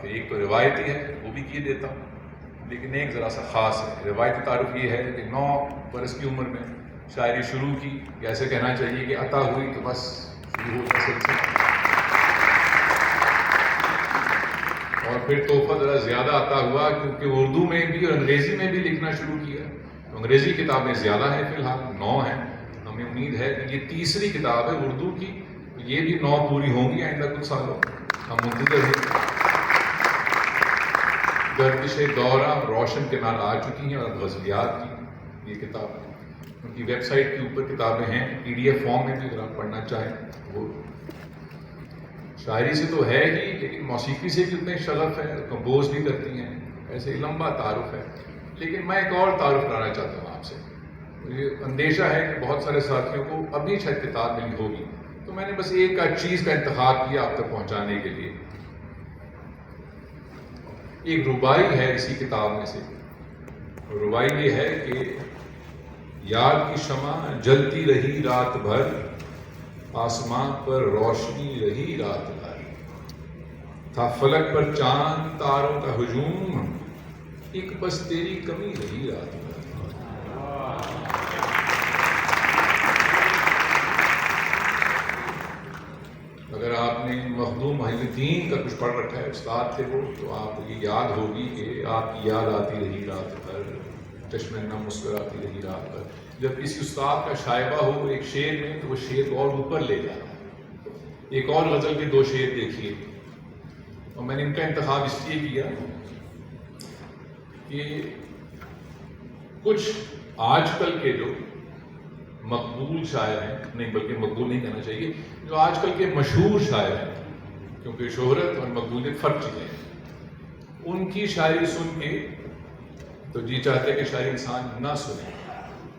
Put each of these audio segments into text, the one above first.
تعارف کے، ایک تو روایتی ہے وہ بھی کیے دیتا ہوں، لیکن ایک ذرا سا خاص ہے۔ روایتی تعارف یہ ہے کہ 9 برس کی عمر میں شاعری شروع کی، ایسے کہنا چاہیے کہ عطا ہوئی تو بس شروع ہوتا سلسلہ، اور پھر تحفہ ذرا زیادہ عطا ہوا کیونکہ اردو میں بھی اور انگریزی میں بھی لکھنا شروع کیا۔ انگریزی کتابیں زیادہ ہیں، فی الحال 9 ہیں، ہمیں امید ہے کہ یہ تیسری کتاب ہے اردو کی، یہ بھی 9 پوری ہوں گی آئندہ کچھ سالوں، ہم منتظر ہیں۔ گردش دورہ روشن کنار آ چکی ہیں، اور غزلیات کی یہ کتاب ان کی ویب سائٹ کے اوپر کتابیں ہیں، PDF فارم میں بھی اگر آپ پڑھنا چاہیں۔ وہ شاعری سے تو ہے ہی، لیکن موسیقی سے بھی اتنے شغف ہے، کمپوز بھی کرتی ہیں، ایسے لمبا تعارف ہے۔ لیکن میں ایک اور تعارف کرانا چاہتا ہوں آپ سے۔ مجھے اندیشہ ہے کہ بہت سارے ساتھیوں کو ابھی شاید کتاب ملی ہوگی، تو میں نے بس ایک چیز کا انتخاب کیا آپ تک پہنچانے کے لیے۔ ایک ربائی ہے اسی کتاب میں سے، ربائی یہ ہے کہ یاد کی شمع جلتی رہی رات بھر، آسمان پر روشنی رہی رات بھر، تھا فلک پر چاند تاروں کا ہجوم، ایک بس تیری کمی رہی رات بھر۔ اگر آپ نے مخدوم محی الدین کا کچھ پڑھ رکھا ہے، استاد تھے وہ، تو آپ کو یہ یاد ہوگی کہ آپ کی یاد آتی رہی رات بھر، چشمِ نم مسکراتی رہی رات بھر۔ جب کسی استاد کا شائبہ ہو ایک شعر میں تو وہ شعر اور اوپر لے جاتا ہے۔ ایک اور غزل کے 2 شعر دیکھیے، اور میں نے ان کا انتخاب اس لیے کیا کہ کچھ آج کل کے جو مقبول شاعر ہیں، نہیں بلکہ مقبول نہیں کہنا چاہیے، جو آج کل کے مشہور شاعر ہیں، کیونکہ شہرت اور مقبولیت فرق چیزیں ہیں، ان کی شاعری سن کے تو جی چاہتے کہ شاعری انسان نہ سنے۔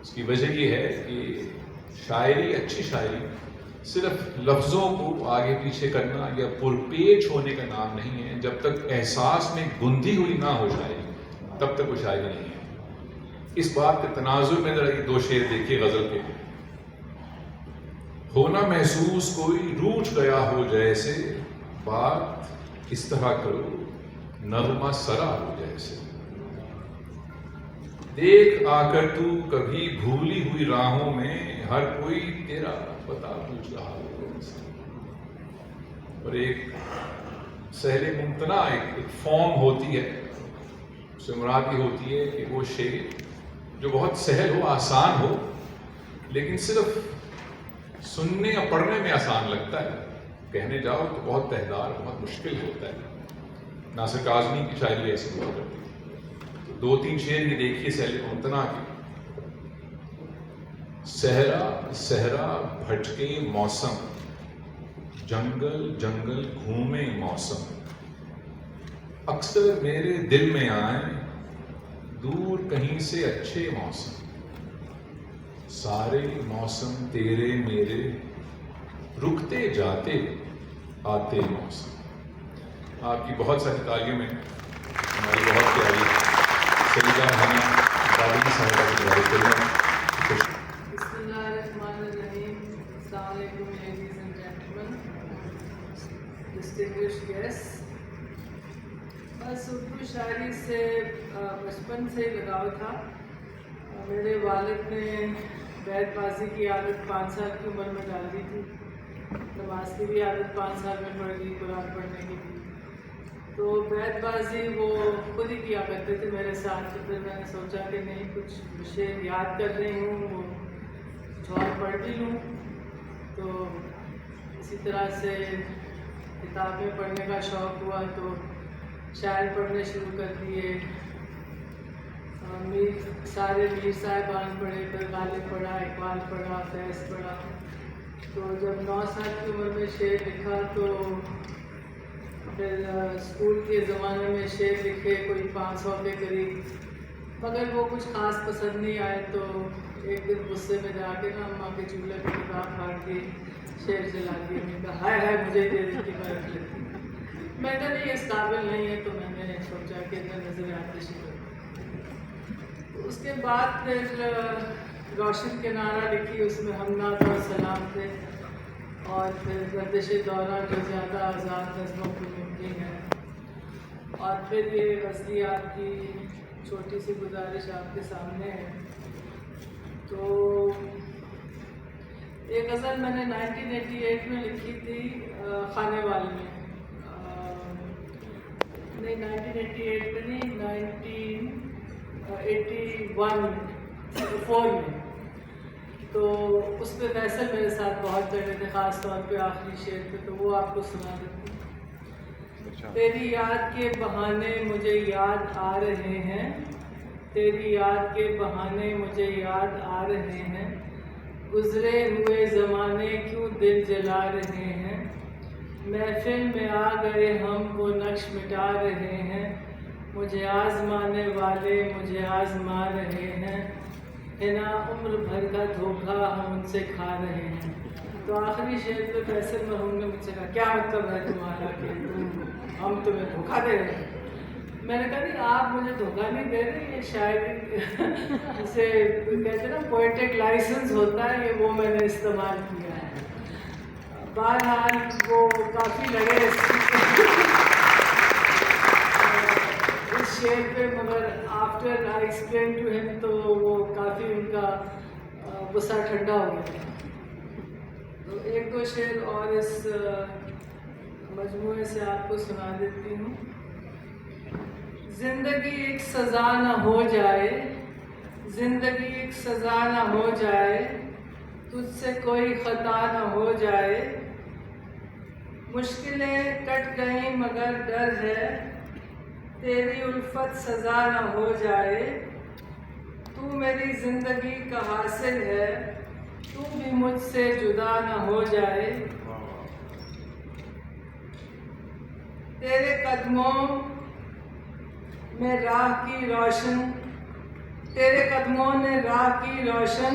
اس کی وجہ یہ ہے کہ شاعری، اچھی شاعری صرف لفظوں کو آگے پیچھے کرنا یا پرپیچ ہونے کا نام نہیں ہے۔ جب تک احساس میں گندھی ہوئی نہ ہو شاعری، تب تک وہ شاعری نہیں ہے۔ اس بات کے تناظر میں ذرا یہ 2 شعر دیکھیے غزل کے۔ ہونا محسوس کوئی روٹھ گیا ہو جیسے، بات اس طرح کرو نغمہ سرا ہو جیسے، دیکھ آ کر تو کبھی بھولی ہوئی راہوں میں، ہر کوئی تیرا پتہ پوچھ رہا ہو جیسے۔ اور ایک سہل ممتنع ایک فارم ہوتی ہے، اس سے مراد یہ ہوتی ہے کہ وہ شعر جو بہت سہل ہو، آسان ہو، لیکن صرف سننے یا پڑھنے میں آسان لگتا ہے، کہنے جاؤ تو بہت تہدار، بہت مشکل ہوتا ہے۔ ناصر کاظمی کی شاعری ایسی ہوا کرتی ہے۔ تو 2-3 شعر یہ دیکھیے سہل ممتنع کے۔ صحرا صحرا بھٹکے موسم، جنگل جنگل گھومے موسم، اکثر میرے دل میں آئیں دور کہیں سے اچھے موسم، سارے موسم تیرے میرے رکتے جاتے آتے موسم۔ آپ کی بہت ساری تعلیمیں، ہماری بہت پیاری سلیقہ ہمیں تعلیمی صاحبہ کی گزارش کریں۔ بسم اللہ الرحمن الرحیم۔ السلام علیکم ladies and gentleman, distinguished guest. بس اردو شاعری سے بچپن سے ہی لگاؤ تھا۔ میرے والد نے بیت بازی کی عادت 5 سال کی عمر میں ڈال دی تھی، نماز کی بھی عادت 5 سال میں پڑ گئی، قرآن پڑھنے کی بھی۔ تو بیت بازی وہ خود ہی کیا کرتے تھے میرے ساتھ، تو پھر میں نے سوچا کہ نہیں، کچھ شعر یاد کر رہی ہوں، وہ کچھ اور پڑھ بھی لوں۔ تو اسی طرح سے کتابیں پڑھنے کا شوق ہوا تو شاعر پڑھنے شروع کر دیے۔ سارے میر صاحبان پڑھے، پھر غالب پڑھا، اقبال پڑھا، فیض پڑھا۔ تو جب 9 سال کی عمر میں شعر لکھا تو پھر اسکول کے زمانے میں شعر لکھے کوئی 500 کے قریب، مگر وہ کچھ خاص پسند نہیں آئے۔ تو ایک دن غصے میں جا کے نا اماں کے چولہے پہ کتاب پھاڑ کے شعر جلا دی۔ میں نے کہا ہائے ہائے مجھے دے دیتی میں رکھ لیتی۔ میں نے نہیں اس قابل نہیں ہے، تو میں نے سوچا کہ نظر آتشی کروں۔ اس کے بعد پھر روشن کنارہ لکھی، اس میں ہمنات اور سلام تھے، اور پھر گردش دورہ جو زیادہ آزاد نظموں کی ممکن ہے، اور پھر یہ غزلی آپ کی چھوٹی سی گزارش آپ کے سامنے ہے. تو ایک غزل میں نے 1988 میں لکھی تھی خانے وال میں، نہیں 1988 میں نہیں 1981 میں. تو اس پہ فیصل میرے ساتھ بہت جگہ تھے، خاص طور پہ آخری شعر پہ، تو وہ آپ کو سنا دیتی ہوں. تیری یاد کے بہانے مجھے یاد آ رہے ہیں، تیری یاد کے بہانے مجھے یاد آ رہے ہیں، گزرے ہوئے زمانے کیوں دل جلا رہے ہیں، محفل میں آ گئے ہم وہ نقش مٹا رہے ہیں، مجھے آزمانے والے مجھے آزما رہے ہیں، ہے نا عمر بھر کا دھوکہ ہم ان سے کھا رہے ہیں. تو آخری شعر پہ فیصل مرحوم نے مجھ سے کہا کیا مطلب ہے تمہارا کہ ہم تمہیں دھوکہ دے رہے ہیں؟ میں نے کہا نہیں آپ مجھے دھوکہ نہیں دے رہے، یہ شاعری جسے کہتے ہیں نا پوئٹک لائسنس ہوتا ہے، یہ وہ میں نے استعمال کیا ہے. بہرحال وہ کافی لگے اس شعر پہ، مگر آفٹر آئی ایکسپلین ٹو ہم تو وہ کافی ان کا غصہ ٹھنڈا ہو گیا. تو ایک دو شعر اور اس مجموعے سے آپ کو سنا دیتی ہوں. زندگی ایک سزا نہ ہو جائے، زندگی ایک سزا نہ ہو جائے، تجھ سے کوئی خطا نہ ہو جائے، مشکلیں کٹ گئیں مگر ڈر ہے تیری الفت سزا نہ ہو جائے، تو میری زندگی کا حاصل ہے تو بھی مجھ سے جدا نہ ہو جائے، تیرے قدموں میں راہ کی روشن، تیرے قدموں نے راہ کی روشن،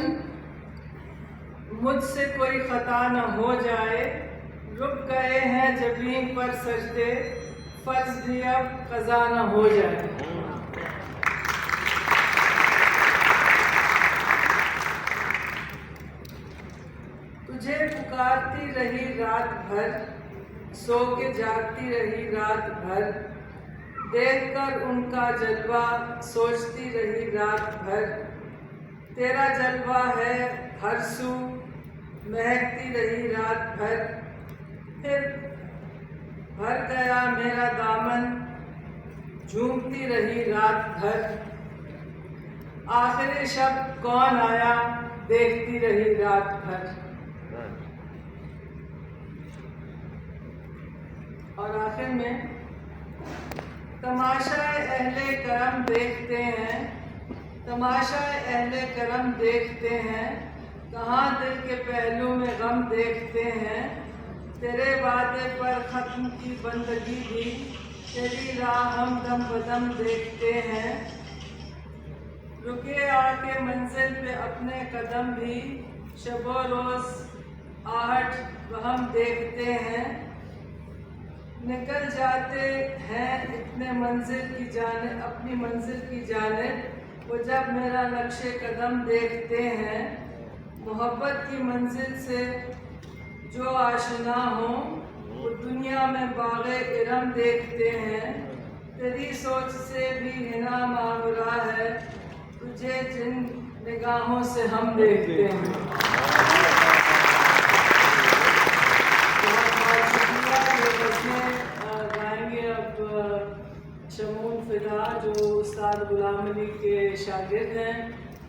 مجھ سے کوئی خطا نہ ہو جائے، رک گئے ہیں جبیں پر سجدے، فرض بھی اب قضا نہ ہو جائے. تجھے پکارتی رہی رات بھر، سو کے جاگتی رہی رات بھر، دیکھ کر ان کا جلوہ سوچتی رہی رات بھر، تیرا جلوہ ہے ہر سو مہکتی رہی رات بھر، پھر بھر گیا میرا دامن جھومتی رہی رات بھر، آخر شب کون آیا دیکھتی رہی رات بھر. اور آخر میں تماشائے اہل کرم دیکھتے ہیں، تماشائے اہل کرم دیکھتے ہیں، کہاں دل کے پہلو میں غم دیکھتے ہیں، تیرے وعدے پر ختم کی بندگی بھی، تیری راہ ہم دم بدم دیکھتے ہیں، رکے آ کے منزل پہ اپنے قدم بھی، شب و روز آہٹ وہم دیکھتے ہیں، نکل جاتے ہیں اتنے منزل کی جانب، اپنی منزل کی جانب، وہ جب میرا نقش قدم دیکھتے ہیں، محبت کی منزل سے جو آشنا ہوں وہ دنیا میں باغ ارم دیکھتے ہیں، تیری سوچ سے بھی حنا ماورا ہے، تجھے جن نگاہوں سے ہم دیکھتے ہیں. گائیں گے اب شمون فدا جو استاد غلام علی کے شاگرد ہیں.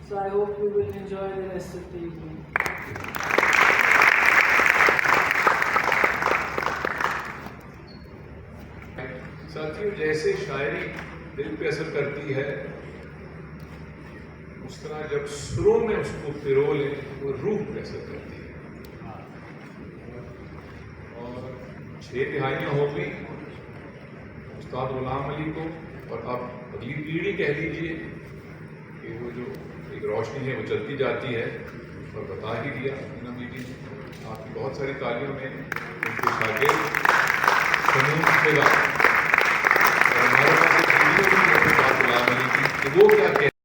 So I hope you will enjoy the rest of the evening. ساتھیوں جیسے شاعری دل پہ اثر کرتی ہے، اس طرح جب سروں میں اس کو پرو لیں وہ روح پہ اثر کرتی ہے. اور 6 دہائیاں ہو گئی استاد غلام علی کو، اور اب اگلی پیڑھی کہہ لیجیے کہ وہ جو ایک روشنی ہے وہ چلتی جاتی ہے. اور بتا ہی دیا نبی جی آپ کی بہت ساری تالیوں میں ان کے شاگرد شمون فدا، اور ہمارے پاس ایک ویڈیو بھی ہے استاد غلام علی کی کہ وہ کیا کہتے ہیں.